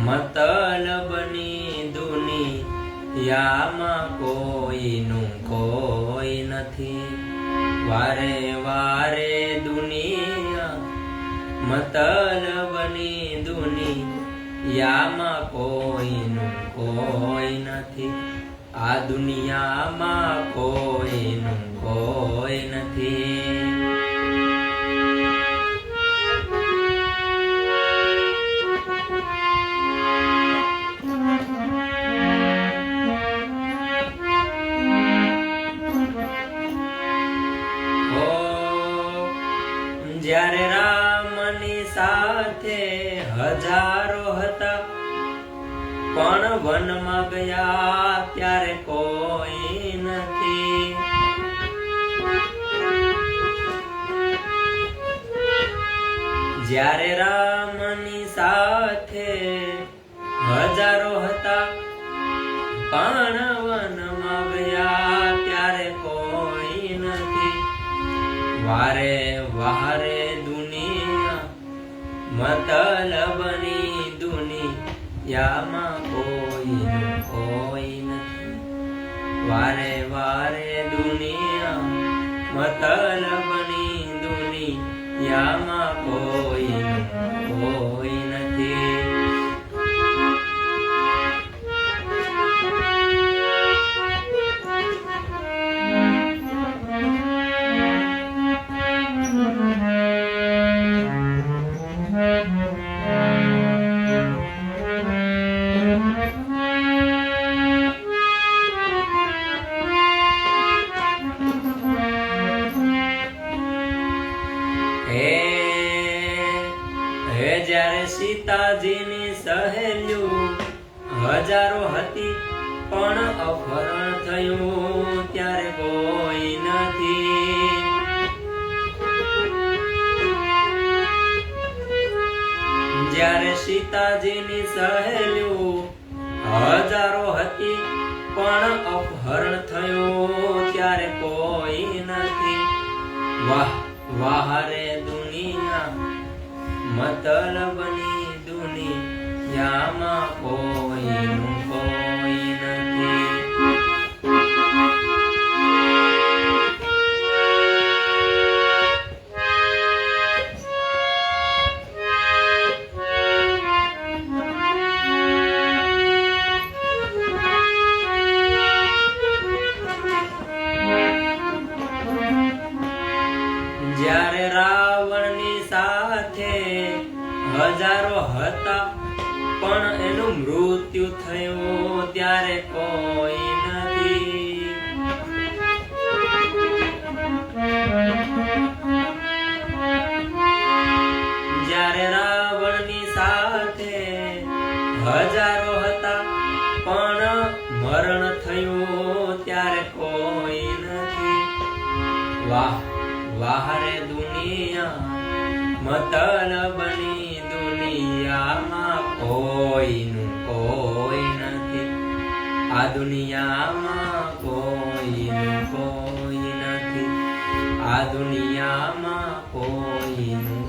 મતલબની દુનિયામાં કોઈનું કોઈ નથી. વારે વારે દુનિયા મતલબની દુનિયામાં કોઈનું કોઈ નથી. આ દુનિયામાં કોઈનું કોઈ નથી. જ્યારે રામની સાથે હજારો હતા, પણ વનમાં ગયા ત્યારે કોઈ નથી. જ્યારે રામની સાથે હજારો હતા, પણ વનમાં ગયા ત્યારે કોઈ નથી. વારે વારે દુનિયા મતલબની દુનિયામાં કોઈનું કોઈ નથી. વારે વારે દુનિયા મતલબની દુનિયામાં કોઈનું કોઈ નથી. જ્યારે સીતાજીની સહેલીઓ હજારો હતી, પણ અપહરણ થયું ત્યારે કોઈ નથી. જ્યારે સીતાજીની સહેલીઓ હજારો હતી, પણ અપહરણ થયું ત્યારે કોઈ નથી. વાહ વાહ રે દુનિયા મતલબની દુનિયામાં કોઈનું કોઈ નથી. જ્યારે રાવણની સાથે હજારો હતા, પણ એનું મૃત્યુ થયું ત્યારે કોઈ નથી. જ્યારે રાવણની સાથે હજારો હતા, પણ મરણ થયું ત્યારે કોઈ નથી. વાહ વાહ રે દુનિયા મતલબની દુનિયામાં કોઈનું કોઈ નથી. આ દુનિયામાં કોઈનું કોઈ નથી. આ દુનિયામાં કોઈનું